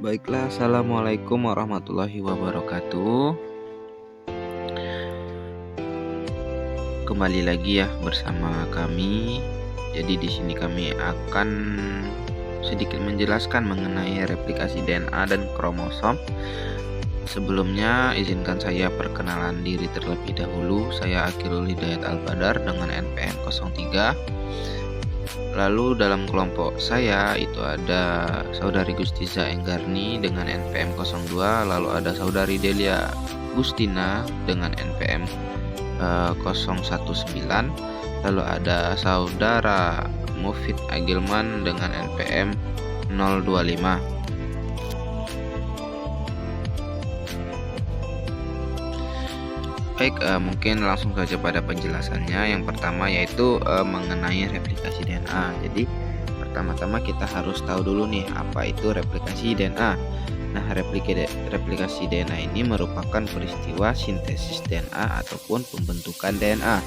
Baiklah, assalamualaikum warahmatullahi wabarakatuh. Kembali lagi ya bersama kami. Jadi di sini kami akan sedikit menjelaskan mengenai replikasi DNA dan kromosom. Sebelumnya izinkan saya perkenalan diri terlebih dahulu. Saya Akilul Hidayat Al-Badar dengan NPM 03. Lalu dalam kelompok saya itu ada saudari Gustiza Enggarni dengan NPM 02, lalu ada saudari Delia Gustina dengan NPM 019, lalu ada saudara Mufid Agilman dengan NPM 025. Baik, mungkin langsung saja pada penjelasannya. Yang pertama yaitu mengenai replikasi DNA. Jadi pertama-tama kita harus tahu dulu nih apa itu replikasi DNA. Nah, replikasi DNA ini merupakan peristiwa sintesis DNA ataupun pembentukan DNA.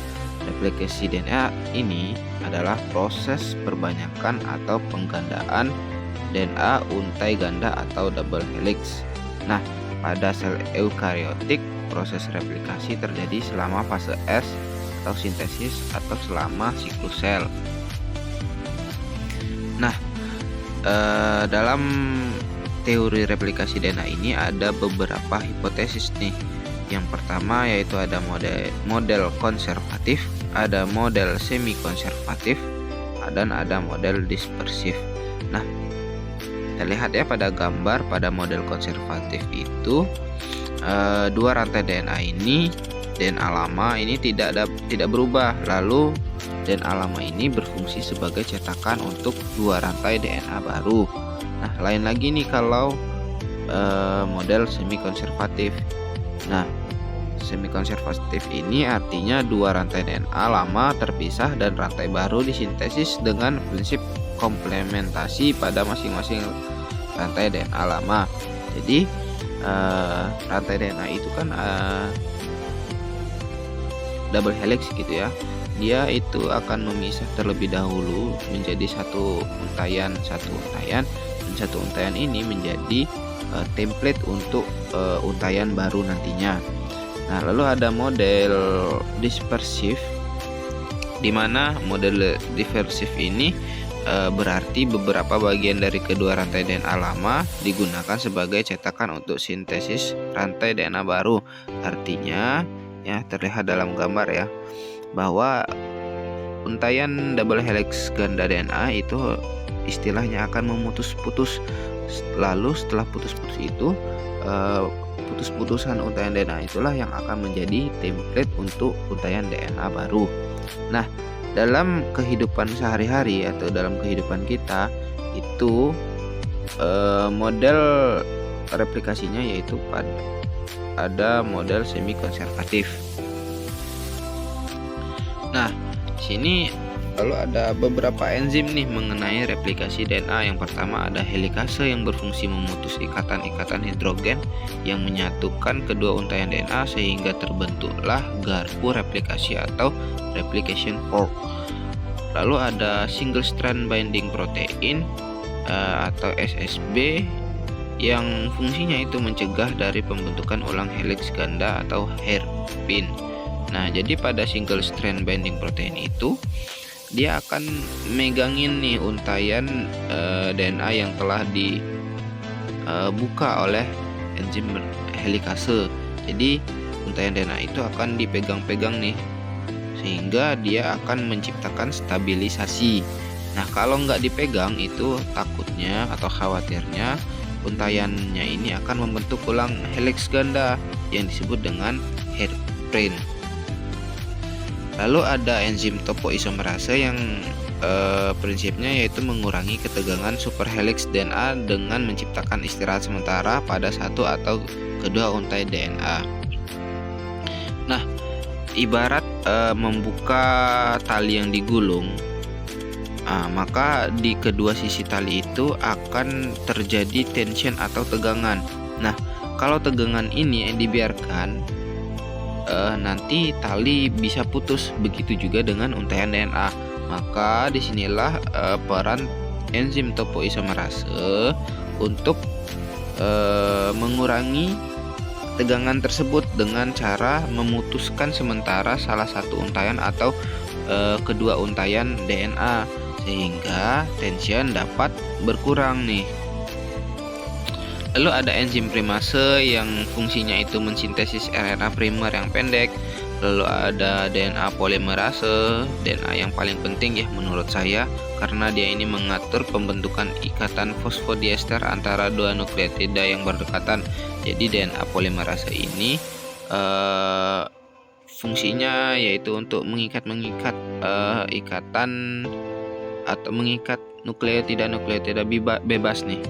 Replikasi DNA ini adalah proses perbanyakan atau penggandaan DNA untai ganda atau double helix. Nah, pada sel eukariotik proses replikasi terjadi selama fase S atau sintesis atau selama siklus sel. Nah, dalam teori replikasi DNA ini ada beberapa hipotesis nih. Yang pertama yaitu ada model konservatif, ada model semi konservatif, dan ada model dispersif. Nah, kita lihat ya pada gambar. Pada model konservatif itu dua rantai DNA ini, DNA lama ini tidak berubah, lalu DNA lama ini berfungsi sebagai cetakan untuk dua rantai DNA baru. Nah, lain lagi nih kalau model semi konservatif. Nah, semi konservatif ini artinya dua rantai DNA lama terpisah dan rantai baru disintesis dengan prinsip komplementasi pada masing-masing rantai DNA lama. Jadi rantai DNA itu kan double helix gitu ya. Dia itu akan memisah terlebih dahulu menjadi satu untayan, dan satu untayan ini menjadi template untuk untayan baru nantinya. Nah, lalu ada model dispersif, di mana model dispersif ini berarti beberapa bagian dari kedua rantai DNA lama digunakan sebagai cetakan untuk sintesis rantai DNA baru. Artinya ya, terlihat dalam gambar ya, bahwa untayan double helix ganda DNA itu istilahnya akan memutus-putus. Lalu setelah putus-putus itu putus-putusan untayan DNA itulah yang akan menjadi template untuk untayan DNA baru. Nah, dalam kehidupan sehari-hari atau dalam kehidupan kita itu model replikasinya yaitu ada model semi konservatif. Nah, sini lalu ada beberapa enzim nih mengenai replikasi DNA. Yang pertama ada helikase yang berfungsi memutus ikatan-ikatan hidrogen yang menyatukan kedua untayan DNA sehingga terbentuklah garpu replikasi atau replication fork. Lalu ada single strand binding protein atau SSB yang fungsinya itu mencegah dari pembentukan ulang helix ganda atau hairpin. Nah, jadi pada single strand binding protein itu dia akan megangin nih untayan DNA yang telah dibuka oleh enzim helikase. Jadi untayan DNA itu akan dipegang-pegang nih, sehingga dia akan menciptakan stabilisasi. Nah, kalau nggak dipegang itu takutnya atau khawatirnya untayannya ini akan membentuk ulang helix ganda yang disebut dengan hairpin. Lalu ada enzim topoisomerase yang prinsipnya yaitu mengurangi ketegangan superhelix DNA dengan menciptakan istirahat sementara pada satu atau kedua untai DNA. Nah, ibarat membuka tali yang digulung, maka di kedua sisi tali itu akan terjadi tension atau tegangan. Nah, kalau tegangan ini dibiarkan, nanti tali bisa putus. Begitu juga dengan untaian DNA. Maka disinilah peran enzim topoisomerase untuk mengurangi tegangan tersebut dengan cara memutuskan sementara salah satu untaian atau kedua untaian DNA, sehingga tension dapat berkurang nih. Lalu ada enzim primase yang fungsinya itu mensintesis RNA primer yang pendek. Lalu ada DNA polimerase, DNA yang paling penting ya menurut saya, karena dia ini mengatur pembentukan ikatan fosfodiester antara dua nukleotida yang berdekatan. Jadi DNA polimerase ini fungsinya yaitu untuk mengikat ikatan atau mengikat nukleotida bebas nih.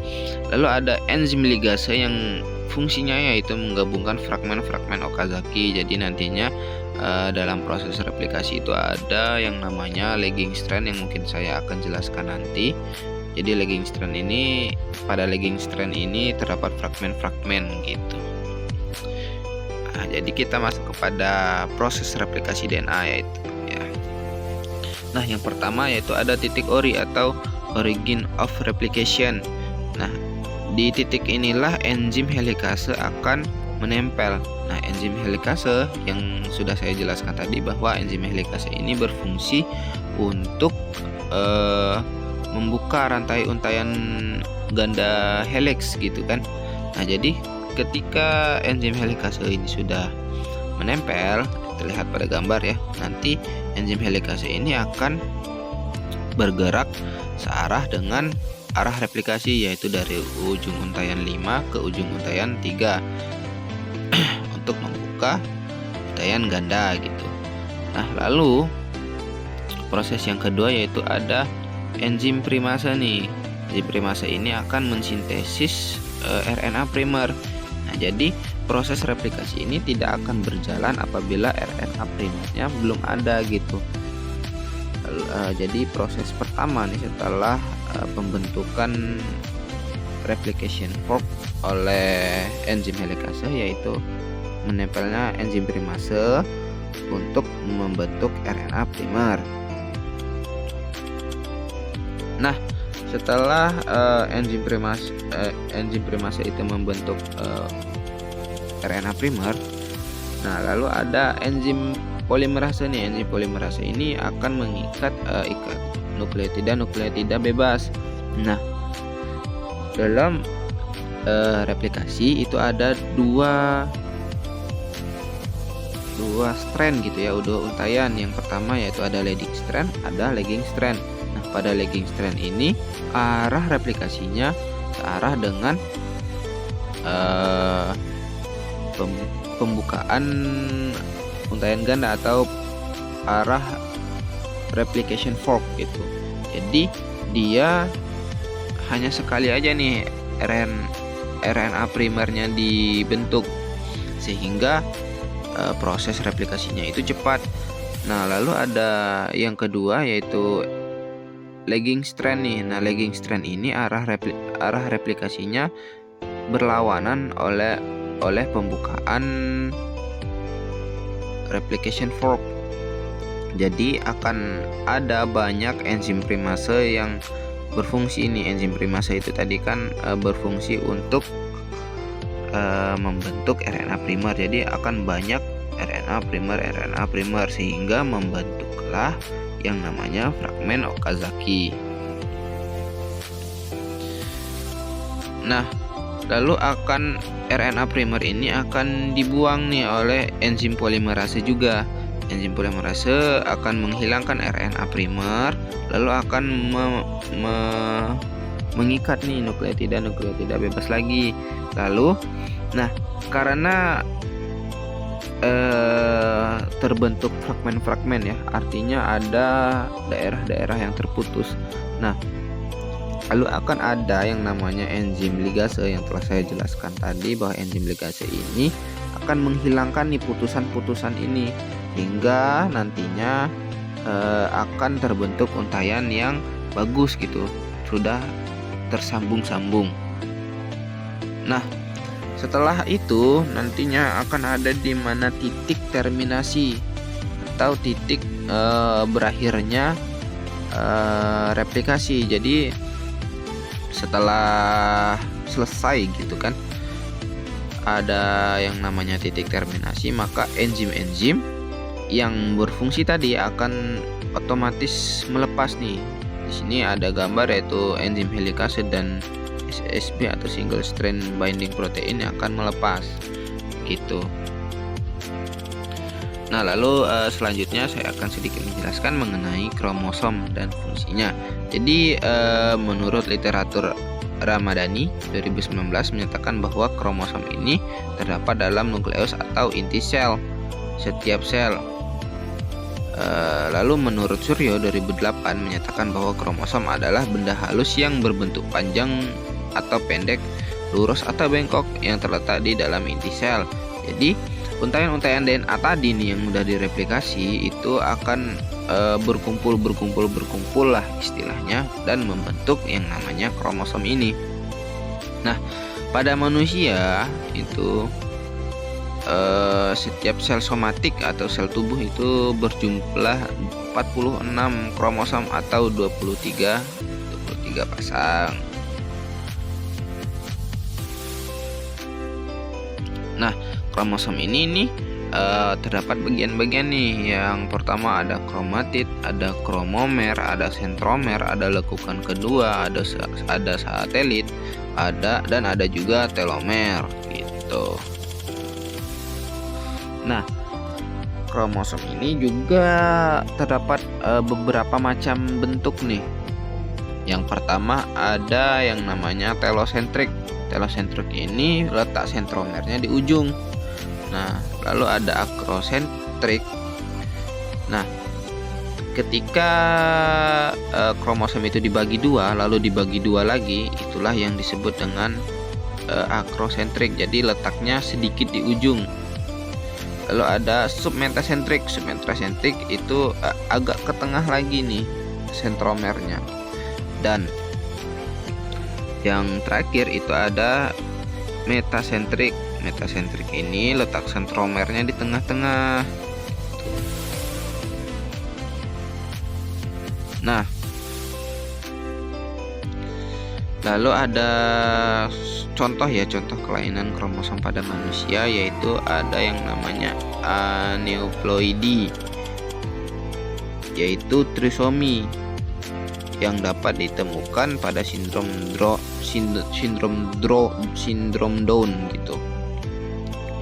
Lalu ada enzim ligase yang fungsinya yaitu menggabungkan fragmen-fragmen Okazaki. Jadi nantinya dalam proses replikasi itu ada yang namanya lagging strand yang mungkin saya akan jelaskan nanti. Jadi lagging strand ini, pada lagging strand ini terdapat fragmen-fragmen gitu. Nah, jadi kita masuk kepada proses replikasi DNA yaitu ya. Nah, yang pertama yaitu ada titik ori atau origin of replication. Nah, di titik inilah enzim helikase akan menempel. Nah, enzim helikase yang sudah saya jelaskan tadi bahwa enzim helikase ini berfungsi untuk membuka rantai untaian ganda helix gitu kan. Nah, jadi ketika enzim helikase ini sudah menempel, terlihat pada gambar ya, nanti enzim helikase ini akan bergerak searah dengan arah replikasi, yaitu dari ujung untaian 5 ke ujung untaian 3 untuk membuka untaian ganda gitu. Nah, lalu proses yang kedua yaitu ada enzim primase nih. Enzim primase ini akan mensintesis RNA primer. Nah, jadi proses replikasi ini tidak akan berjalan apabila RNA primernya belum ada gitu. Jadi proses pertama nih setelah pembentukan replication fork oleh enzim helikase yaitu menempelnya enzim primase untuk membentuk RNA primer. Nah, setelah enzim primase itu membentuk RNA primer, nah lalu ada enzim polimerase nih. Enzim polimerase ini akan mengikat ikat nukleotida bebas. Nah, dalam replikasi itu ada dua strand gitu ya, dua untaian. Yang pertama yaitu ada leading strand, ada lagging strand. Nah, pada lagging strand ini arah replikasinya searah dengan pembukaan untaian ganda atau arah replication fork gitu. Jadi dia hanya sekali aja nih RNA primernya dibentuk, sehingga proses replikasinya itu cepat. Nah, lalu ada yang kedua yaitu lagging strand nih. Nah, lagging strand ini arah replikasinya berlawanan oleh pembukaan replication fork. Jadi akan ada banyak enzim primase yang berfungsi ini. Enzim primase itu tadi kan berfungsi untuk membentuk RNA primer. Jadi akan banyak RNA primer sehingga membentuklah yang namanya fragmen Okazaki. Nah, lalu akan RNA primer ini akan dibuang nih oleh enzim polimerase juga. Enzim polimerase akan menghilangkan RNA primer, lalu akan mengikat nih nukleotida bebas lagi. Lalu, nah, karena terbentuk fragmen-fragmen ya, artinya ada daerah-daerah yang terputus. Nah, lalu akan ada yang namanya enzim ligase yang telah saya jelaskan tadi, bahwa enzim ligase ini akan menghilangkan nih putusan-putusan ini, hingga nantinya akan terbentuk untaian yang bagus gitu, sudah tersambung-sambung. Nah, setelah itu nantinya akan ada di mana titik terminasi atau titik berakhirnya replikasi. Jadi setelah selesai gitu kan, ada yang namanya titik terminasi, maka enzim-enzim yang berfungsi tadi akan otomatis melepas nih. Di sini ada gambar yaitu enzim helikase dan SSB atau single strand binding protein yang akan melepas gitu. Nah, lalu selanjutnya saya akan sedikit menjelaskan mengenai kromosom dan fungsinya. Jadi menurut literatur Ramadhani 2019 menyatakan bahwa kromosom ini terdapat dalam nukleus atau inti sel setiap sel. Lalu menurut Suryo 2008 menyatakan bahwa kromosom adalah benda halus yang berbentuk panjang atau pendek, lurus atau bengkok yang terletak di dalam inti sel. Jadi untaian-untaian DNA tadi nih yang mudah direplikasi itu akan berkumpul lah istilahnya, dan membentuk yang namanya kromosom ini. Nah, pada manusia itu setiap sel somatik atau sel tubuh itu berjumlah 46 kromosom atau 23 pasang. Nah, kromosom ini nih terdapat bagian-bagian nih. Yang pertama ada kromatid, ada kromomer, ada sentromer, ada lekukan kedua, ada satelit, dan ada juga telomer gitu. Nah, kromosom ini juga terdapat beberapa macam bentuk nih. Yang pertama ada yang namanya telosentrik. Telosentrik ini letak sentromernya di ujung. Nah, lalu ada akrosentrik. Nah, ketika kromosom itu dibagi dua, lalu dibagi dua lagi, itulah yang disebut dengan akrosentrik. Jadi letaknya sedikit di ujung. Lalu ada submetasentrik. Submetasentrik itu agak ke tengah lagi nih sentromernya. Dan yang terakhir itu ada metasentrik. Metasentrik ini letak sentromernya di tengah-tengah. Nah, lalu ada contoh kelainan kromosom pada manusia, yaitu ada yang namanya aneuploidi, yaitu trisomi yang dapat ditemukan pada sindrom Down gitu.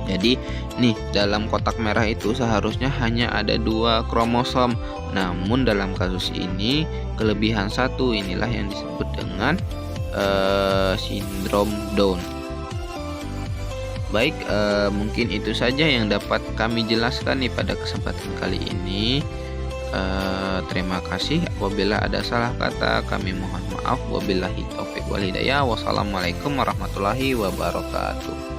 Jadi nih, dalam kotak merah itu seharusnya hanya ada 2 kromosom. Namun dalam kasus ini kelebihan 1, inilah yang disebut dengan sindrom Down. Baik, mungkin itu saja yang dapat kami jelaskan nih pada kesempatan kali ini. Terima kasih. Apabila ada salah kata, kami mohon maaf. Wabillahi taufik wal hidayah. Wassalamualaikum warahmatullahi wabarakatuh.